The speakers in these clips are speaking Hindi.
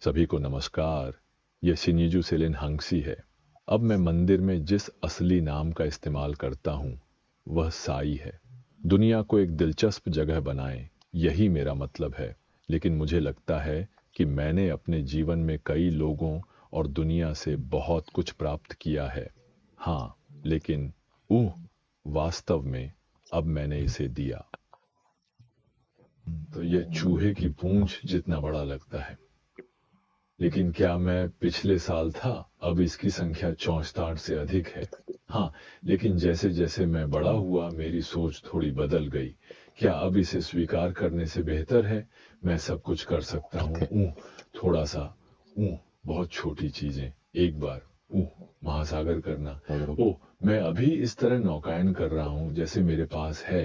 सभी को नमस्कार। ये शिनिजू सेलिन हंगसी है। अब मैं मंदिर में जिस असली नाम का इस्तेमाल करता हूँ वह साई है। दुनिया को एक दिलचस्प जगह बनाएं, यही मेरा मतलब है। लेकिन मुझे लगता है कि मैंने अपने जीवन में कई लोगों और दुनिया से बहुत कुछ प्राप्त किया है। हाँ, लेकिन वास्तव में अब मैंने इसे दिया। तो ये चूहे की पूंछ जितना बड़ा लगता है, लेकिन क्या मैं पिछले साल था? अब इसकी संख्या 64 से अधिक है। हाँ, लेकिन जैसे जैसे मैं बड़ा हुआ मेरी सोच थोड़ी बदल गई। क्या अब इसे स्वीकार करने से बेहतर है मैं सब कुछ कर सकता हूँ? थोड़ा सा बहुत छोटी चीजें, एक बार महासागर करना। ओह, मैं अभी इस तरह नौकायन कर रहा हूँ जैसे मेरे पास है।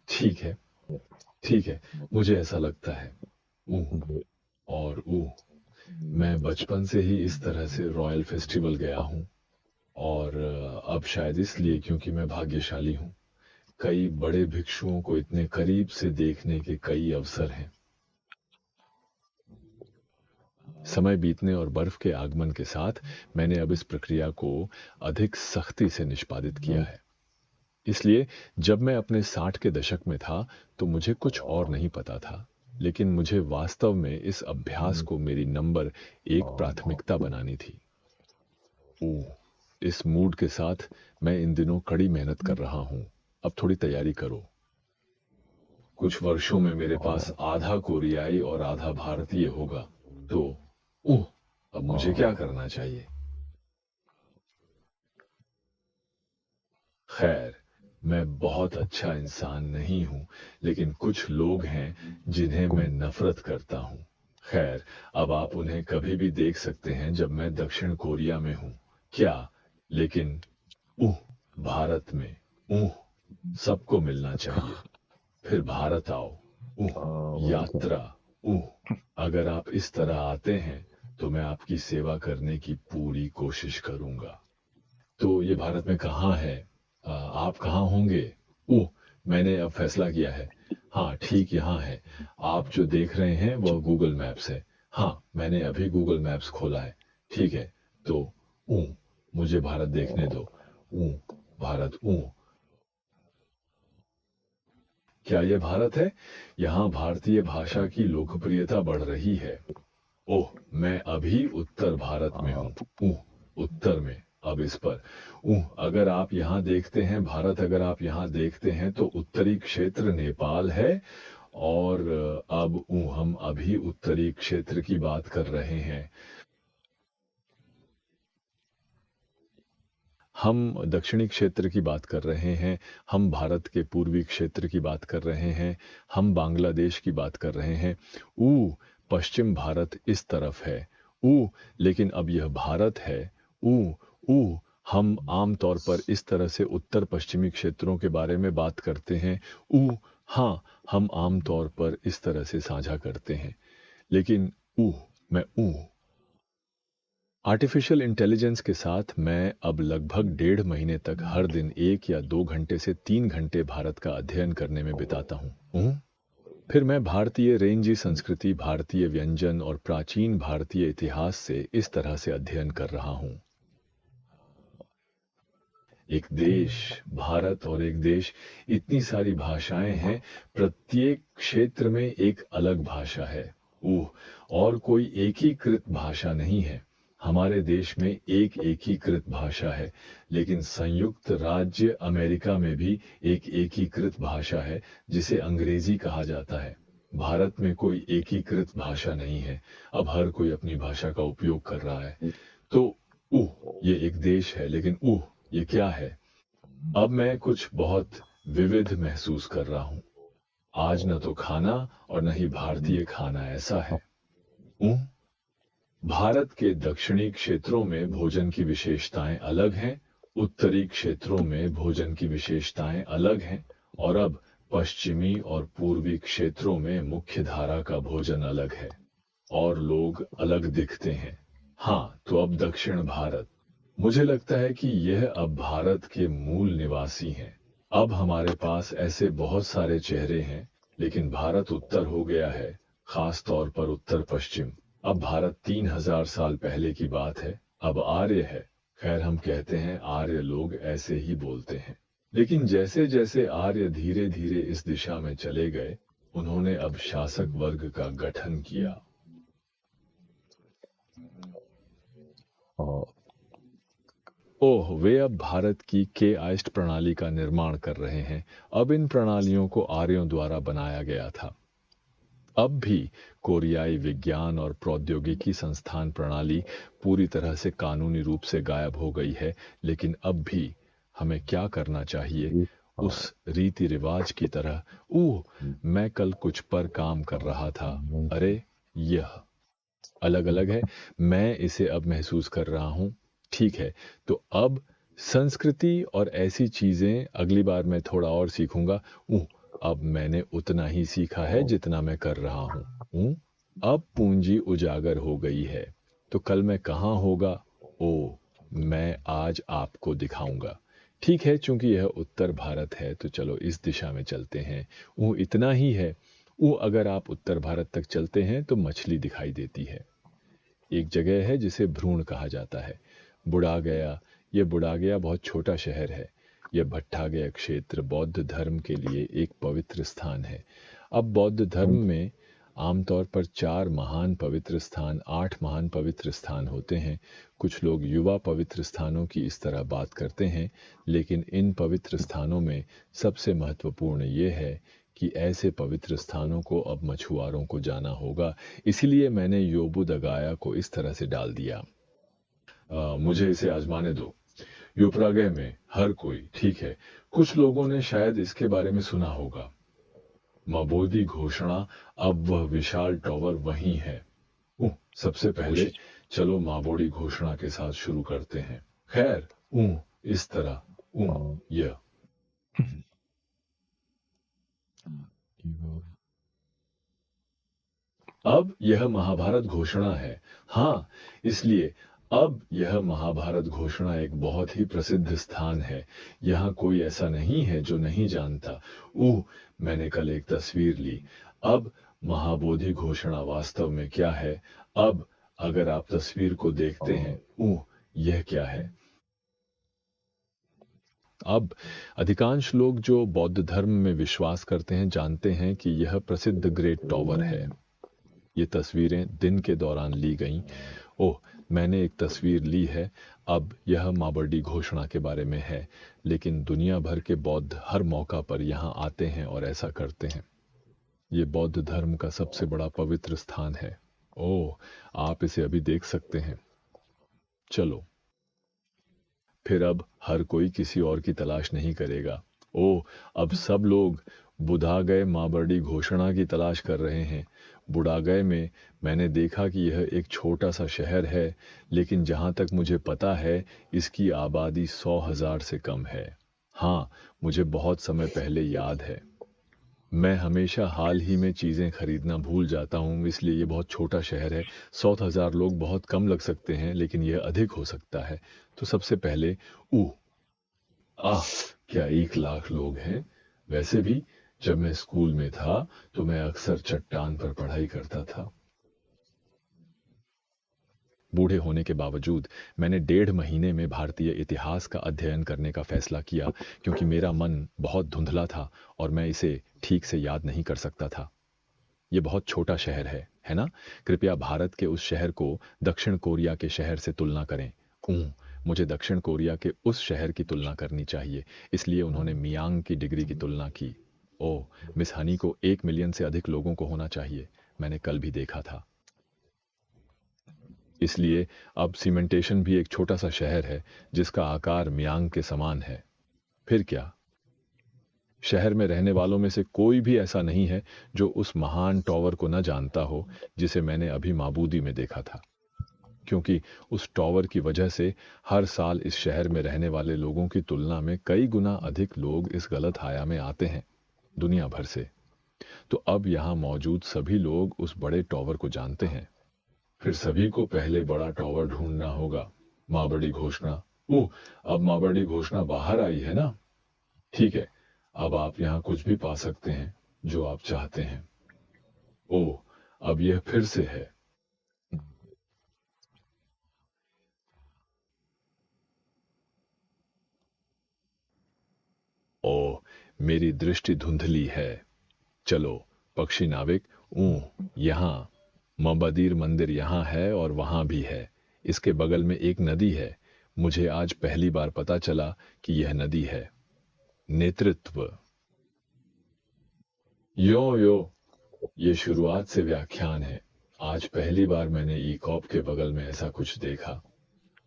ठीक है, ठीक है, मुझे ऐसा लगता है। और मैं बचपन से ही इस तरह से रॉयल फेस्टिवल गया हूँ। और अब शायद इसलिए क्योंकि मैं भाग्यशाली हूँ। कई बड़े भिक्षुओं को इतने करीब से देखने के कई अवसर हैं। समय बीतने और बर्फ के आगमन के साथ मैंने अब इस प्रक्रिया को अधिक सख्ती से निष्पादित किया है। इसलिए जब मैं अपने 60 के दशक में था तो मुझे कुछ और नहीं पता था, लेकिन मुझे वास्तव में इस अभ्यास को मेरी नंबर 1 प्राथमिकता बनानी थी। इस मूड के साथ मैं इन दिनों कड़ी मेहनत कर रहा हूँ। अब थोड़ी तैयारी करो। कुछ वर्षों में मेरे पास आधा कोरियाई और आधा भारतीय होगा। तो अब मुझे क्या करना चाहिए? खैर, मैं बहुत अच्छा इंसान नहीं हूं, लेकिन कुछ लोग हैं जिन्हें मैं नफरत करता हूं। खैर, अब आप उन्हें कभी भी देख सकते हैं जब मैं दक्षिण कोरिया में हूं। क्या? लेकिन भारत में सबको मिलना चाहिए। फिर भारत आओ। यात्रा। अगर आप इस तरह आते हैं तो मैं आपकी सेवा करने की पूरी कोशिश करूंगा। तो ये भारत में कहाँ है? आप कहाँ होंगे? मैंने अब फैसला किया है। हाँ, ठीक यहाँ है। आप जो देख रहे हैं वह गूगल मैप्स है। हाँ, मैंने अभी गूगल मैप्स खोला है। ठीक है, तो मुझे भारत देखने दो। भारत। क्या यह भारत है? यहाँ भारतीय भाषा की लोकप्रियता बढ़ रही है। ओह, मैं अभी उत्तर भारत में हूँ। उत्तर में। अब इस पर अगर आप यहाँ देखते हैं भारत, अगर आप यहाँ देखते हैं तो उत्तरी क्षेत्र नेपाल है। और अब हम अभी उत्तरी क्षेत्र की बात कर रहे हैं। हम दक्षिणी क्षेत्र की बात कर रहे हैं। हम भारत के पूर्वी क्षेत्र की बात कर रहे हैं। हम बांग्लादेश की बात कर रहे हैं। पश्चिम भारत इस तरफ है। लेकिन अब यह भारत है। ऊ ऊ हम आम तौर पर इस तरह से उत्तर पश्चिमी क्षेत्रों के बारे में बात करते हैं। हाँ, हम आम तौर पर इस तरह से साझा करते हैं। लेकिन मैं आर्टिफिशियल इंटेलिजेंस के साथ मैं अब लगभग 1.5 महीने तक हर दिन 1 या 2 घंटे से 3 घंटे भारत का अध्ययन करने में बिताता हूँ। फिर मैं भारतीय रेंजी संस्कृति, भारतीय व्यंजन और प्राचीन भारतीय इतिहास से इस तरह से अध्ययन कर रहा हूँ। एक देश, भारत, और एक देश, इतनी सारी भाषाएं हैं। प्रत्येक क्षेत्र में एक अलग भाषा है। और कोई एकीकृत भाषा नहीं है। हमारे देश में एक एकीकृत भाषा है, लेकिन संयुक्त राज्य अमेरिका में भी एक एकीकृत भाषा है जिसे अंग्रेजी कहा जाता है। भारत में कोई एकीकृत भाषा नहीं है। अब हर कोई अपनी भाषा का उपयोग कर रहा है। तो ये एक देश है, लेकिन ये क्या है? अब मैं कुछ बहुत विविध महसूस कर रहा हूं। आज न तो खाना और न ही भारतीय खाना ऐसा है। भारत के दक्षिणी क्षेत्रों में भोजन की विशेषताएं अलग हैं। उत्तरी क्षेत्रों में भोजन की विशेषताएं अलग हैं। और अब पश्चिमी और पूर्वी क्षेत्रों में मुख्य धारा का भोजन अलग है। और लोग अलग दिखते हैं। हाँ, तो अब दक्षिण भारत। मुझे लगता है कि यह अब भारत के मूल निवासी हैं। अब हमारे पास ऐसे बहुत सारे चेहरे हैं, लेकिन भारत उत्तर हो गया है। खास तौर पर उत्तर पश्चिम। अब भारत 3000 साल पहले की बात है, अब आर्य है। खैर, हम कहते हैं आर्य लोग ऐसे ही बोलते हैं। लेकिन जैसे जैसे आर्य धीरे धीरे इस दिशा में चले गए, उन्होंने अब शासक वर्ग का गठन किया। और ओह, वे अब भारत की केआइस्ट प्रणाली का निर्माण कर रहे हैं। अब इन प्रणालियों को आर्यों द्वारा बनाया गया था। अब भी कोरियाई विज्ञान और प्रौद्योगिकी संस्थान प्रणाली पूरी तरह से कानूनी रूप से गायब हो गई है, लेकिन अब भी हमें क्या करना चाहिए? ये उस रीति रिवाज की तरह। मैं कल कुछ पर काम कर रहा था। अरे, यह अलग अलग है। मैं इसे अब महसूस कर रहा हूँ। ठीक है, तो अब संस्कृति और ऐसी चीजें अगली बार मैं थोड़ा और सीखूंगा। अब मैंने उतना ही सीखा है जितना मैं कर रहा हूँ। अब पूंजी उजागर हो गई है, तो कल मैं कहाँ होगा? मैं आज आपको दिखाऊंगा। ठीक है, चूंकि यह उत्तर भारत है तो चलो इस दिशा में चलते हैं। वो इतना ही है। वो अगर आप उत्तर भारत तक चलते हैं तो मछली दिखाई देती है। एक जगह है जिसे भ्रूण कहा जाता है। बुढ़ा गया। यह बुढ़ा गया बहुत छोटा शहर है। यह भट्टा गया क्षेत्र बौद्ध धर्म के लिए एक पवित्र स्थान है। अब बौद्ध धर्म में आमतौर पर 4 महान पवित्र स्थान, 8 महान पवित्र स्थान होते हैं। कुछ लोग युवा पवित्र स्थानों की इस तरह बात करते हैं, लेकिन इन पवित्र स्थानों में सबसे महत्वपूर्ण ये है कि ऐसे पवित्र स्थानों को अब मछुआरों को जाना होगा। इसीलिए मैंने योबुदगाया को इस तरह से डाल दिया। मुझे इसे आजमाने दो। योपरागय में हर कोई। ठीक है, कुछ लोगों ने शायद इसके बारे में सुना होगा। मबोधी घोषणा। अब वह विशाल टॉवर वहीं है। सबसे पहले चलो माबोडी घोषणा के साथ शुरू करते हैं। खैर, इस तरह। यह अब यह महाभारत घोषणा है। हाँ, इसलिए अब यह महाभारत घोषणा एक बहुत ही प्रसिद्ध स्थान है। यहाँ कोई ऐसा नहीं है जो नहीं जानता। मैंने कल एक तस्वीर ली। अब महाबोधि घोषणा वास्तव में क्या है? अब अगर आप तस्वीर को देखते हैं, यह क्या है? अब अधिकांश लोग जो बौद्ध धर्म में विश्वास करते हैं जानते हैं कि यह प्रसिद्ध ग्रेट टॉवर है। ये तस्वीरें दिन के दौरान ली गईं। मैंने एक तस्वीर ली है। अब यह माबोडी घोषणा के बारे में है, लेकिन दुनिया भर के बौद्ध हर मौका पर यहाँ आते हैं और ऐसा करते हैं। ये बौद्ध धर्म का सबसे बड़ा पवित्र स्थान है। आप इसे अभी देख सकते हैं। चलो, फिर अब हर कोई किसी और की तलाश नहीं करेगा। अब सब लोग बुधागय माबोडी घोषणा की तलाश कर रहे हैं। बुढ़ागय में मैंने देखा कि यह एक छोटा सा शहर है, लेकिन जहाँ तक मुझे पता है इसकी आबादी 100,000 से कम है। हाँ, मुझे बहुत समय पहले याद है। मैं हमेशा हाल ही में चीज़ें खरीदना भूल जाता हूँ, इसलिए ये बहुत छोटा शहर है। 100,000 लोग बहुत कम लग सकते हैं, लेकिन यह अधिक हो सकता है। तो सबसे पहले क्या 1 लाख लोग हैं? वैसे भी जब मैं स्कूल में था तो मैं अक्सर चट्टान पर पढ़ाई करता था। बूढ़े होने के बावजूद मैंने 1.5 महीने में भारतीय इतिहास का अध्ययन करने का फैसला किया, क्योंकि मेरा मन बहुत धुंधला था और मैं इसे ठीक से याद नहीं कर सकता था। ये बहुत छोटा शहर है ना? कृपया भारत के उस शहर को दक्षिण कोरिया के शहर से तुलना करें। मुझे दक्षिण कोरिया के उस शहर की तुलना करनी चाहिए। इसलिए उन्होंने मियांग की डिग्री की तुलना की। मिस हनी को 1 मिलियन से अधिक लोगों को होना चाहिए। मैंने कल भी देखा था। इसलिए अब सीमेंटेशन भी एक छोटा सा शहर है जिसका आकार मियांग के समान है। फिर क्या? शहर में रहने वालों में से कोई भी ऐसा नहीं है जो उस महान टॉवर को न जानता हो जिसे मैंने अभी माबूदी में देखा था, क्योंकि उस टॉवर की वजह से हर साल इस शहर में रहने वाले लोगों की तुलना में कई गुना अधिक लोग इस गलत हाया में आते हैं, दुनिया भर से। तो अब यहाँ मौजूद सभी लोग उस बड़े टॉवर को जानते हैं। फिर सभी को पहले बड़ा टॉवर ढूंढना होगा। माबोडी घोषणा। अब माबोडी घोषणा बाहर आई है ना? ठीक है, अब आप यहाँ कुछ भी पा सकते हैं जो आप चाहते हैं। अब यह फिर से है। ओह, मेरी दृष्टि धुंधली है। चलो पक्षी नाविक, यहाँ मबदिर मंदिर यहाँ है और वहाँ भी है। इसके बगल में एक नदी है। मुझे आज पहली बार पता चला कि यह नदी है। नेतृत्व। यो, ये शुरुआत से व्याख्यान है। आज पहली बार मैंने ईकॉप के बगल में ऐसा कुछ देखा।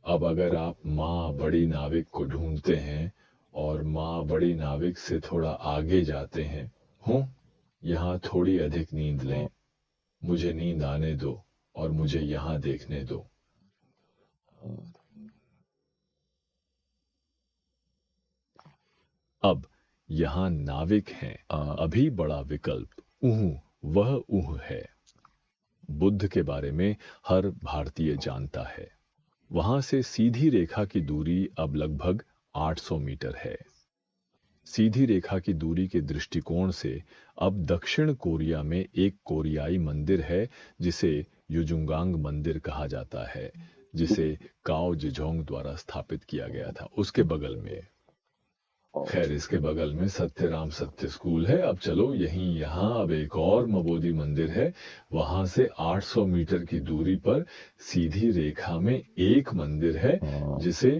अब अगर आप माँ बड़ी नाविक को ढूंढते हैं और माँ बड़ी नाविक से थोड़ा आगे जाते हैं, यहाँ थोड़ी अधिक नींद लें। मुझे नींद आने दो और मुझे यहाँ देखने दो। अब यहाँ नाविक हैं। अभी बड़ा विकल्प वह है। बुद्ध के बारे में हर भारतीय जानता है। वहां से सीधी रेखा की दूरी अब लगभग 800 मीटर है। सीधी रेखा की दूरी के दृष्टिकोण से अब दक्षिण कोरिया में एक कोरियाई मंदिर है जिसे युजुंगांग मंदिर कहा जाता है, जिसे काओ जिजोंग द्वारा स्थापित किया गया था। उसके बगल में, खैर इसके बगल में सत्यराम सत्य स्कूल है। अब चलो यहाँ अब एक और मबोधि मंदिर है। वहां से 800 मीटर की दूरी पर सीधी रेखा में एक मंदिर है जिसे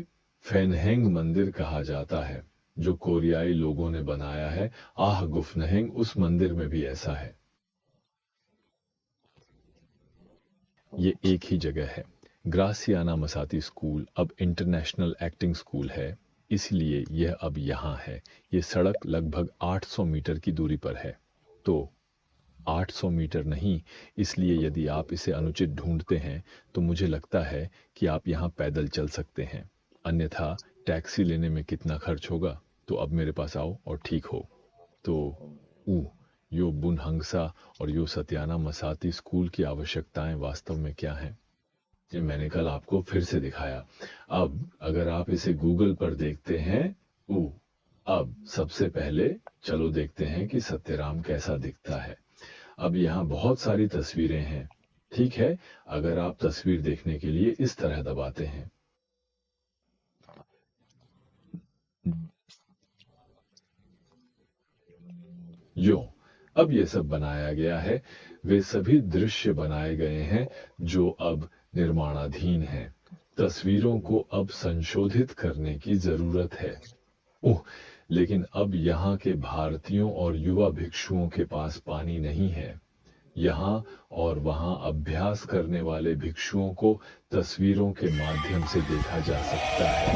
फेनहेंग मंदिर कहा जाता है, जो कोरियाई लोगों ने बनाया है। गुफनहेंग, उस मंदिर में भी ऐसा है। ये एक ही जगह है। ग्रासियाना मसाती स्कूल अब इंटरनेशनल एक्टिंग स्कूल है, इसलिए यह अब यहाँ है। ये सड़क लगभग 800 मीटर की दूरी पर है। तो 800 मीटर नहीं, इसलिए यदि आप इसे अनुचित ढूंढते हैं तो मुझे लगता है कि आप यहाँ पैदल चल सकते हैं। अन्यथा टैक्सी लेने में कितना खर्च होगा। तो अब मेरे पास आओ और ठीक हो। तो यो बुनहंगसा और यो सत्याना मसाती स्कूल की आवश्यकताएं वास्तव में क्या हैं, ये मैंने कल आपको फिर से दिखाया। अब अगर आप इसे गूगल पर देखते हैं, अब सबसे पहले चलो देखते हैं कि सत्यराम कैसा दिखता है। अब यहाँ बहुत सारी तस्वीरें हैं, ठीक है। अगर आप तस्वीर देखने के लिए इस तरह दबाते हैं, अब ये सब बनाया गया है। वे सभी दृश्य बनाए गए हैं जो अब निर्माणाधीन हैं। तस्वीरों को अब संशोधित करने की जरूरत है। लेकिन अब यहाँ के भारतीयों और युवा भिक्षुओं के पास पानी नहीं है। यहाँ और वहाँ अभ्यास करने वाले भिक्षुओं को तस्वीरों के माध्यम से देखा जा सकता है।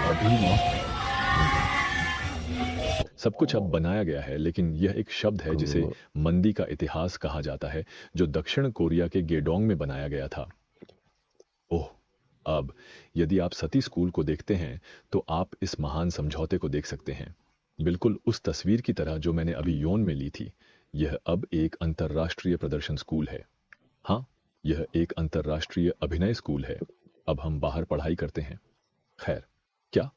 अभी सब कुछ अब बनाया गया है, लेकिन यह एक शब्द है जिसे मंदी का इतिहास कहा जाता है, जो दक्षिण कोरिया के गेडोंग में बनाया गया था। अब यदि आप सती स्कूल को देखते हैं तो आप इस महान समझौते को देख सकते हैं, बिल्कुल उस तस्वीर की तरह जो मैंने अभी योन में ली थी। यह अब एक अंतर्राष्ट्रीय प्रदर्शन स्कूल है। हाँ, यह एक अंतर्राष्ट्रीय अभिनय स्कूल है। अब हम बाहर पढ़ाई करते हैं। खैर, क्या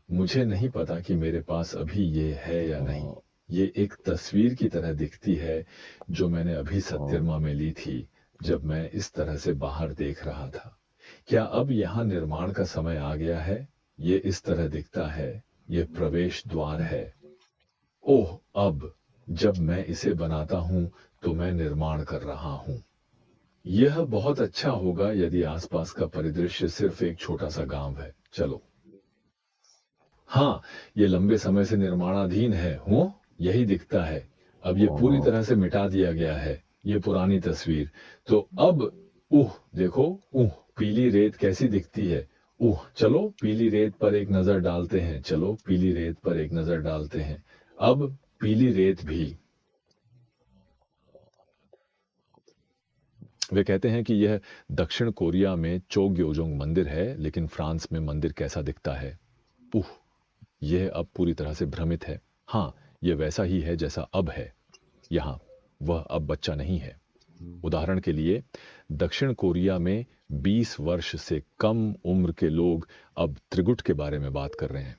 मुझे नहीं पता कि मेरे पास अभी ये है या नहीं। ये एक तस्वीर की तरह दिखती है जो मैंने अभी सत्यरमा में ली थी, जब मैं इस तरह से बाहर देख रहा था। क्या अब यहाँ निर्माण का समय आ गया है? ये इस तरह दिखता है। ये प्रवेश द्वार है। अब जब मैं इसे बनाता हूं तो मैं निर्माण कर रहा हूं। यह बहुत अच्छा होगा यदि आसपास का परिदृश्य सिर्फ एक छोटा सा गांव है। चलो, हाँ, ये लंबे समय से निर्माणाधीन है। यही दिखता है। अब ये पूरी तरह से मिटा दिया गया है, ये पुरानी तस्वीर। तो अब देखो, पीली रेत कैसी दिखती है। चलो पीली रेत पर एक नजर डालते हैं। चलो पीली रेत पर एक नजर डालते हैं। अब पीली रेत भी। वे कहते हैं कि यह दक्षिण कोरिया में चोग्योजोंग मंदिर है, लेकिन फ्रांस में मंदिर कैसा दिखता है। यह अब पूरी तरह से भ्रमित है। हाँ, यह वैसा ही है जैसा अब है। यहाँ वह अब बच्चा नहीं है। उदाहरण के लिए, दक्षिण कोरिया में 20 वर्ष से कम उम्र के लोग अब त्रिगुट के बारे में बात कर रहे हैं।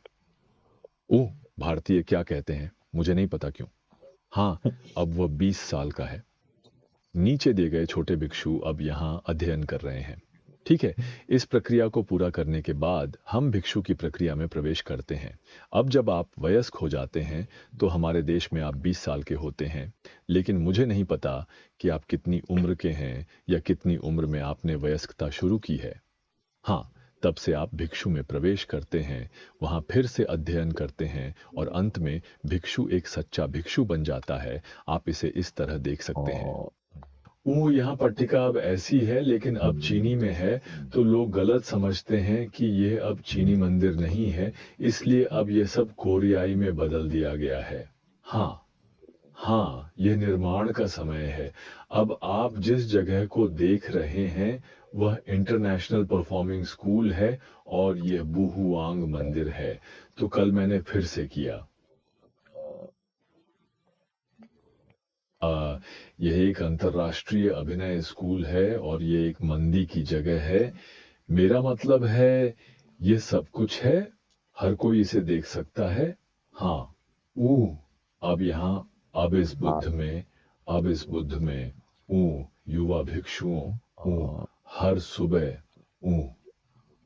भारतीय क्या कहते हैं मुझे नहीं पता क्यों। हाँ, अब वह 20 साल का है। नीचे दिए गए छोटे भिक्षु अब यहाँ अध्ययन कर रहे हैं। ठीक है, इस प्रक्रिया को पूरा करने के बाद हम भिक्षु की प्रक्रिया में प्रवेश करते हैं। अब जब आप वयस्क हो जाते हैं तो हमारे देश में आप 20 साल के होते हैं, लेकिन मुझे नहीं पता कि आप कितनी उम्र के हैं या कितनी उम्र में आपने वयस्कता शुरू की है। हाँ, तब से आप भिक्षु में प्रवेश करते हैं, वहाँ फिर से अध्ययन करते हैं और अंत में भिक्षु एक सच्चा भिक्षु बन जाता है। आप इसे इस तरह देख सकते हैं। वो यहाँ पट्टिका अब ऐसी है लेकिन अब चीनी में है, तो लोग गलत समझते हैं कि ये अब चीनी मंदिर नहीं है, इसलिए अब ये सब कोरियाई में बदल दिया गया है। हाँ, हाँ, ये निर्माण का समय है। अब आप जिस जगह को देख रहे हैं वह इंटरनेशनल परफॉर्मिंग स्कूल है और यह बुहुआंग मंदिर है। तो कल मैंने फिर से किया। यह एक अंतर्राष्ट्रीय अभिनय स्कूल है और ये एक मंदी की जगह है। मेरा मतलब है ये सब कुछ है, हर कोई इसे देख सकता है। हाँ, अब यहाँ, अब इस बुद्ध में, अब इस बुद्ध में, युवा भिक्षुओं, हर सुबह,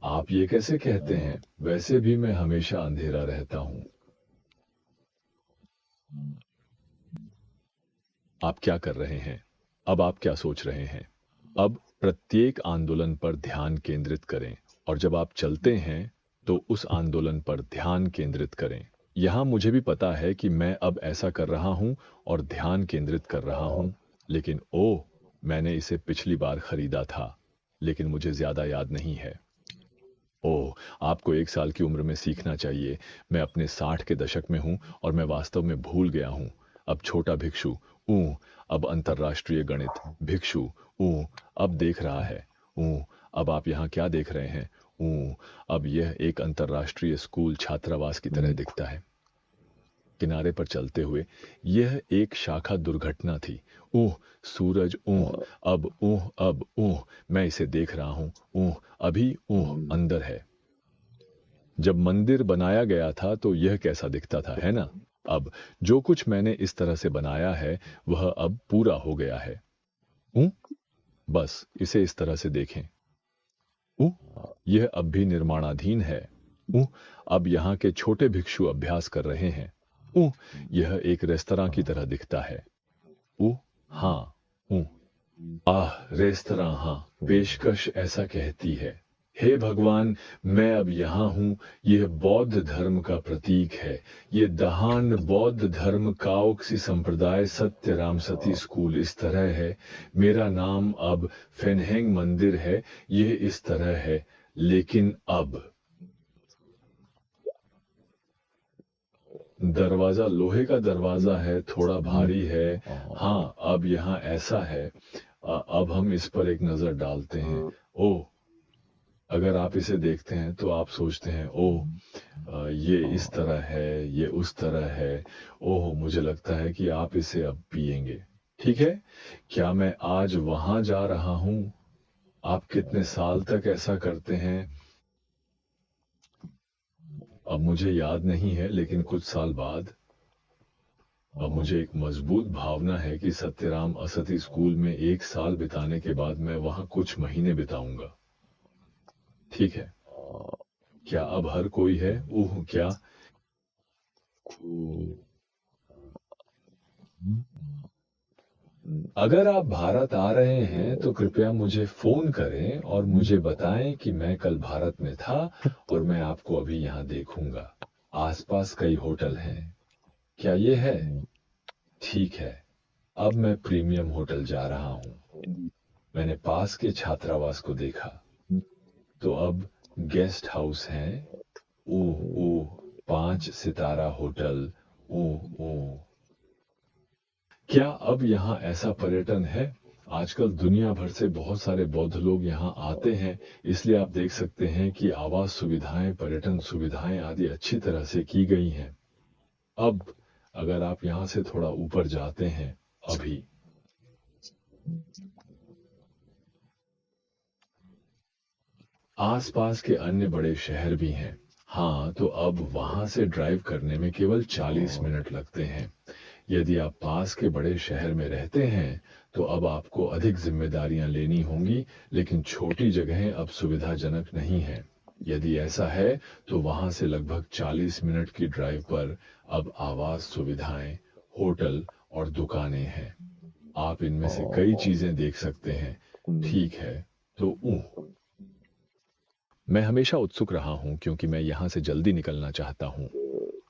आप ये कैसे कहते हैं? वैसे भी मैं हमेशा अंधेरा रहता हूँ। आप क्या कर रहे हैं? अब आप क्या सोच रहे हैं? अब प्रत्येक आंदोलन पर ध्यान केंद्रित करें और जब आप चलते हैं तो उस आंदोलन पर ध्यान केंद्रित करें। यहाँ मुझे भी पता है कि मैं अब ऐसा कर रहा हूँ और ध्यान केंद्रित कर रहा हूँ, लेकिन ओह, मैंने इसे पिछली बार खरीदा था, लेकिन मुझे ज्यादा याद नहीं है। ओह, आपको 1 साल की उम्र में सीखना चाहिए। मैं अपने 60 के दशक में हूँ और मैं वास्तव में भूल गया हूँ। अब छोटा भिक्षु, अब अंतर्राष्ट्रीय गणित भिक्षु, अब देख रहा है। अब आप यहाँ क्या देख रहे हैं? अब यह एक अंतर्राष्ट्रीय स्कूल छात्रावास की तरह दिखता है। किनारे पर चलते हुए यह एक शाखा दुर्घटना थी। सूरज, अब मैं इसे देख रहा हूँ। अभी अंदर है। जब मंदिर बनाया गया था तो यह कैसा दिखता था, है ना? अब जो कुछ मैंने इस तरह से बनाया है वह अब पूरा हो गया है। बस इसे इस तरह से देखें। यह अब भी निर्माणाधीन है। अब यहाँ के छोटे भिक्षु अभ्यास कर रहे हैं। यह एक रेस्तरां की तरह दिखता है। हाँ, रेस्तरां, हाँ, पेशकश ऐसा कहती है। हे भगवान, मैं अब यहाँ हूँ। यह बौद्ध धर्म का प्रतीक है। ये दहान बौद्ध धर्म काओक्सी संप्रदाय सत्य रामसती स्कूल इस तरह है। मेरा नाम अब फेनहेंग मंदिर है। यह इस तरह है, लेकिन अब दरवाजा लोहे का दरवाजा है, थोड़ा भारी है। हाँ, अब यहाँ ऐसा है। अब हम इस पर एक नजर डालते हैं। अगर आप इसे देखते हैं तो आप सोचते हैं ये इस तरह है, ये उस तरह है। मुझे लगता है कि आप इसे अब पिएंगे। ठीक है, क्या मैं आज वहां जा रहा हूं? आप कितने साल तक ऐसा करते हैं? अब मुझे याद नहीं है, लेकिन कुछ साल बाद। अब मुझे एक मजबूत भावना है कि सत्यराम असती स्कूल में 1 साल बिताने के बाद मैं वहां कुछ महीने बिताऊंगा। ठीक है, क्या अब हर कोई है? क्या अगर आप भारत आ रहे हैं तो कृपया मुझे फोन करें और मुझे बताएं कि मैं कल भारत में था और मैं आपको अभी यहाँ देखूंगा। आसपास कई होटल हैं। क्या ये है? ठीक है, अब मैं प्रीमियम होटल जा रहा हूँ। मैंने पास के छात्रावास को देखा, तो अब गेस्ट हाउस हैं। ओह, 5 सितारा होटल। ओह, क्या अब यहाँ ऐसा पर्यटन है? आजकल दुनिया भर से बहुत सारे बौद्ध लोग यहाँ आते हैं, इसलिए आप देख सकते हैं कि आवास सुविधाएं, पर्यटन सुविधाएं आदि अच्छी तरह से की गई हैं। अब अगर आप यहाँ से थोड़ा ऊपर जाते हैं, अभी आसपास के अन्य बड़े शहर भी हैं। हाँ, तो अब वहां से ड्राइव करने में केवल 40 मिनट लगते हैं। यदि आप पास के बड़े शहर में रहते हैं तो अब आपको अधिक जिम्मेदारियां लेनी होंगी, लेकिन छोटी जगहें अब सुविधाजनक नहीं हैं। यदि ऐसा है तो वहां से लगभग 40 मिनट की ड्राइव पर अब आवास सुविधाएं, होटल और दुकानें हैं। आप इनमें से कई चीजें देख सकते हैं। ठीक है, तो मैं हमेशा उत्सुक रहा हूं क्योंकि मैं यहां से जल्दी निकलना चाहता हूं।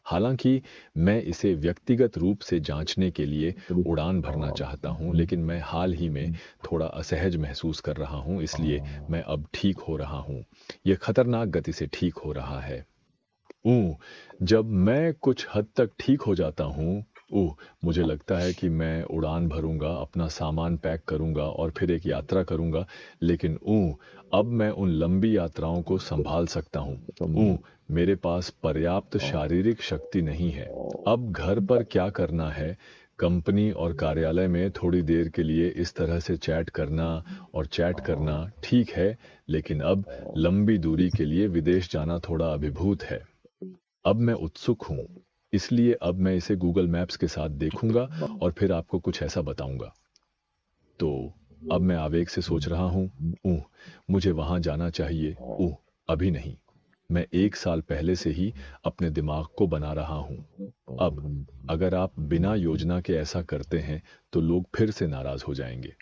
हालांकि मैं इसे व्यक्तिगत रूप से जांचने के लिए उड़ान भरना चाहता हूं, लेकिन मैं हाल ही में थोड़ा असहज महसूस कर रहा हूं, इसलिए मैं अब ठीक हो रहा हूं। यह खतरनाक गति से ठीक हो रहा है। जब मैं कुछ हद तक ठीक हो जाता हूँ, मुझे लगता है कि मैं उड़ान भरूंगा, अपना सामान पैक करूंगा और फिर एक यात्रा करूंगा। लेकिन अब मैं उन लंबी यात्राओं को संभाल सकता हूँ। मेरे पास पर्याप्त शारीरिक शक्ति नहीं है। अब घर पर क्या करना है, कंपनी और कार्यालय में थोड़ी देर के लिए इस तरह से चैट करना और चैट करना ठीक है, लेकिन अब लंबी दूरी के लिए विदेश जाना थोड़ा अभिभूत है। अब मैं उत्सुक हूं, इसलिए अब मैं इसे गूगल मैप्स के साथ देखूंगा और फिर आपको कुछ ऐसा बताऊंगा। तो अब मैं आवेग से सोच रहा हूं, मुझे वहां जाना चाहिए। अभी नहीं। मैं 1 साल पहले से ही अपने दिमाग को बना रहा हूं। अब अगर आप बिना योजना के ऐसा करते हैं तो लोग फिर से नाराज हो जाएंगे।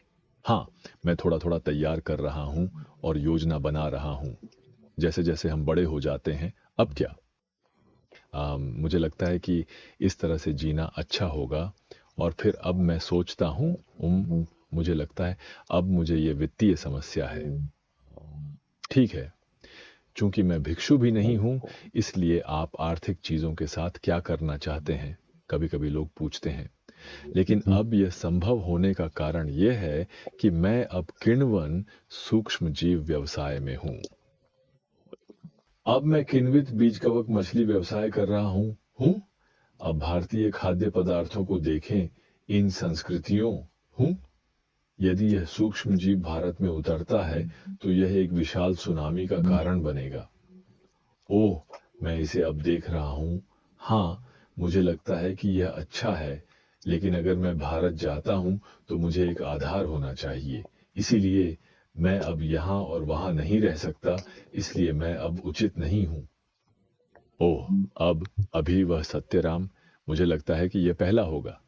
हाँ, मैं थोड़ा थोड़ा तैयार कर रहा हूं और योजना बना रहा हूं। जैसे जैसे हम बड़े हो जाते हैं, अब क्या, मुझे लगता है कि इस तरह से जीना अच्छा होगा। और फिर अब मैं सोचता हूँ, मुझे लगता है अब मुझे ये वित्तीय समस्या है। ठीक है, चूंकि मैं भिक्षु भी नहीं हूँ, इसलिए आप आर्थिक चीजों के साथ क्या करना चाहते हैं, कभी कभी लोग पूछते हैं। लेकिन अब यह संभव होने का कारण यह है कि मैं अब किण्वन सूक्ष्म जीव व्यवसाय में हूँ। अब मैं किण्वित बीज कवक मछली व्यवसाय कर रहा हूँ। अब भारतीय खाद्य पदार्थों को देखें, इन संस्कृतियों हूँ। यदि यह सूक्ष्म जीव भारत में उतरता है तो यह एक विशाल सुनामी का कारण बनेगा। मैं इसे अब देख रहा हूँ। हाँ, मुझे लगता है कि यह अच्छा है, लेकिन अगर मैं भारत जाता हूँ तो मुझे एक आधार होना चाहिए। इसीलिए मैं अब यहाँ और वहाँ नहीं रह सकता, इसलिए मैं अब उचित नहीं हूँ। अब अभी वह सत्यराम, मुझे लगता है कि यह पहला होगा।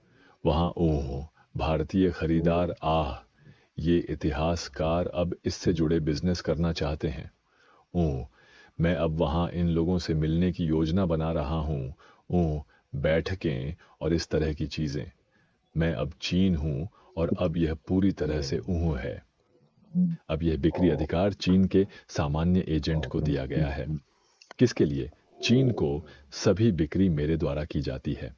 वहाँ भारतीय खरीदार, ये इतिहासकार अब इससे जुड़े बिजनेस करना चाहते हैं। मैं अब वहाँ इन लोगों से मिलने की योजना बना रहा हूँ। बैठकें और इस तरह की चीजें। मैं अब चीन हूँ और अब यह पूरी तरह से है। अब यह बिक्री अधिकार चीन के सामान्य एजेंट को दिया गया है। किसके लिए? चीन को सभी बिक्री मेरे द्वारा की जाती है।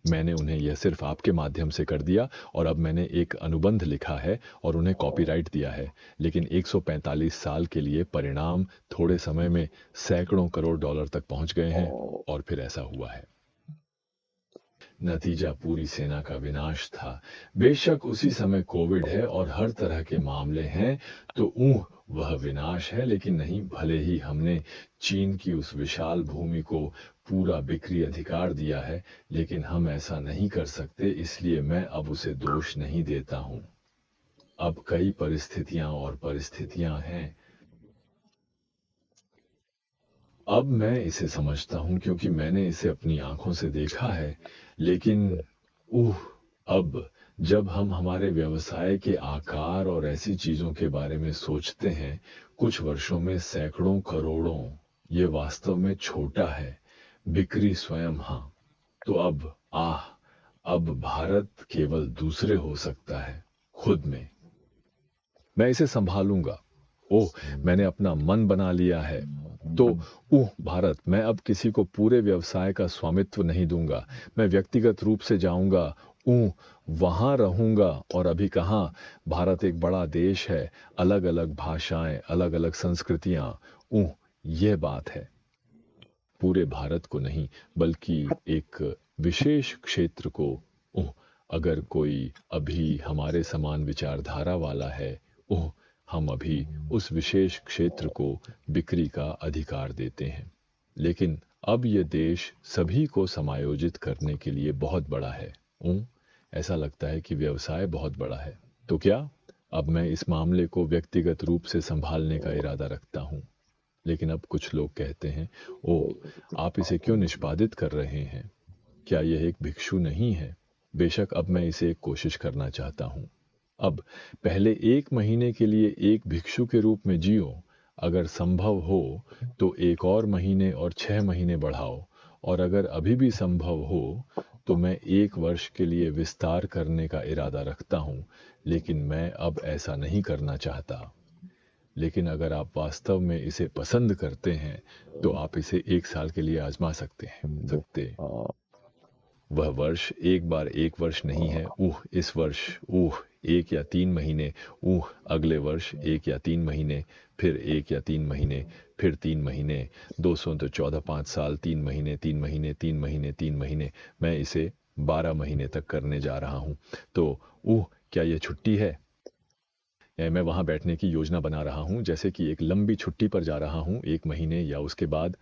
मैंने उन्हें यह सिर्फ आपके माध्यम से कर दिया और अब मैंने एक अनुबंध लिखा है और उन्हें कॉपीराइट दिया है। लेकिन 145 साल के लिए परिणाम थोड़े समय में सैकड़ों करोड़ डॉलर तक पहुंच गए हैं और फिर ऐसा हुआ है। नतीजा पूरी सेना का विनाश था। बेशक उसी समय कोविड है और हर तरह के मामले हैं, तो वह विनाश है, लेकिन नहीं, भले ही हमने चीन की उस विशाल भूमि को पूरा बिक्री अधिकार दिया है, लेकिन हम ऐसा नहीं कर सकते, इसलिए मैं अब उसे दोष नहीं देता हूं। अब कई परिस्थितियां हैं। अब मैं इसे समझता हूं क्योंकि मैंने इसे अपनी आंखों से देखा है। लेकिन अब जब हम हमारे व्यवसाय के आकार और ऐसी चीजों के बारे में सोचते हैं, कुछ वर्षों में सैकड़ों करोड़ों, ये वास्तव में छोटा है। बिक्री स्वयं, हाँ। तो अब भारत केवल दूसरे हो सकता है, खुद में। मैं इसे संभालूंगा। मैंने अपना मन बना लिया है। तो भारत, मैं अब किसी को पूरे व्यवसाय का स्वामित्व नहीं दूंगा। मैं व्यक्तिगत रूप से जाऊंगा, वहां रहूंगा। और अभी कहां, भारत एक बड़ा देश है, अलग अलग भाषाएं, अलग अलग संस्कृतियां। यह बात है। पूरे भारत को नहीं, बल्कि एक विशेष क्षेत्र को। अगर कोई अभी हमारे समान विचारधारा वाला है, हम अभी उस विशेष क्षेत्र को बिक्री का अधिकार देते हैं। लेकिन अब यह देश सभी को समायोजित करने के लिए बहुत बड़ा है। ऐसा लगता है कि व्यवसाय बहुत बड़ा है। तो क्या अब मैं इस मामले को व्यक्तिगत रूप से संभालने का इरादा रखता हूँ। लेकिन अब कुछ लोग कहते हैं, ओह आप इसे क्यों निष्पादित कर रहे हैं? क्या यह एक भिक्षु नहीं है? बेशक अब मैं इसे एक कोशिश करना चाहता हूँ। अब पहले 1 महीने के लिए एक भिक्षु के रूप में जियो। अगर संभव हो तो 1 और महीने और 6 महीने बढ़ाओ। और अगर अभी भी संभव हो तो मैं 1 वर्ष के लिए विस्तार करने का इरादा रखता हूँ। लेकिन मैं अब ऐसा नहीं करना चाहता। लेकिन अगर आप वास्तव में इसे पसंद करते हैं तो आप इसे 1 साल के लिए आजमा सकते। वह वर्ष एक बार 1 वर्ष नहीं है। इस वर्ष, 1 या 3 महीने, अगले वर्ष 1 या 3 महीने, फिर 1 या 3 महीने, फिर 3 महीने, 200 तो 14 5 साल, 3 महीने, 3 महीने, 3 महीने, 3 महीने। मैं इसे 12 महीने तक करने जा रहा हूँ। तो क्या यह छुट्टी है? मैं वहाँ बैठने की योजना बना रहा हूँ जैसे कि एक लंबी छुट्टी पर जा रहा हूँ 1 महीने या उसके बाद।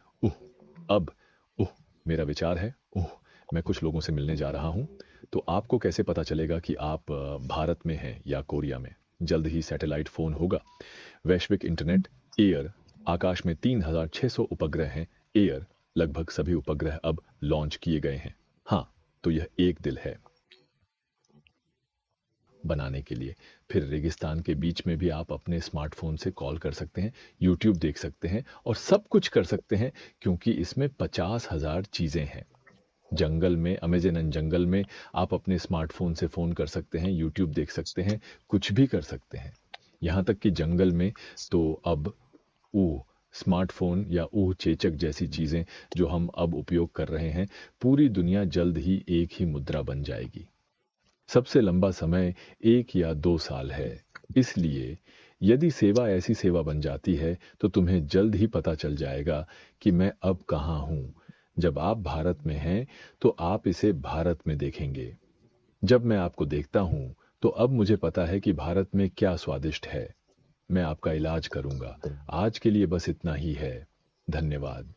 अब मेरा विचार है, मैं कुछ लोगों से मिलने जा रहा हूँ। तो आपको कैसे पता चलेगा कि आप भारत में हैं या कोरिया में? जल्द ही सैटेलाइट फोन होगा, वैश्विक इंटरनेट, एयर। आकाश में 3600 उपग्रह हैं। एयर, लगभग सभी उपग्रह अब लॉन्च किए गए हैं। हाँ, तो यह एक दिल है बनाने के लिए। फिर रेगिस्तान के बीच में भी आप अपने स्मार्टफोन से कॉल कर सकते हैं, यूट्यूब देख सकते हैं और सब कुछ कर सकते हैं, क्योंकि इसमें 50,000 चीज़ें हैं। जंगल में, अमेजन जंगल में आप अपने स्मार्टफोन से फ़ोन कर सकते हैं, यूट्यूब देख सकते हैं, कुछ भी कर सकते हैं। यहाँ तक कि जंगल में तो अब स्मार्टफोन या चेचक जैसी चीज़ें जो हम अब उपयोग कर रहे हैं, पूरी दुनिया जल्द ही एक ही मुद्रा बन जाएगी। सबसे लंबा समय 1 या 2 साल है। इसलिए यदि सेवा ऐसी सेवा बन जाती है तो तुम्हें जल्द ही पता चल जाएगा कि मैं अब कहाँ हूँ। जब आप भारत में हैं तो आप इसे भारत में देखेंगे। जब मैं आपको देखता हूँ तो अब मुझे पता है कि भारत में क्या स्वादिष्ट है। मैं आपका इलाज करूंगा। आज के लिए बस इतना ही है। धन्यवाद।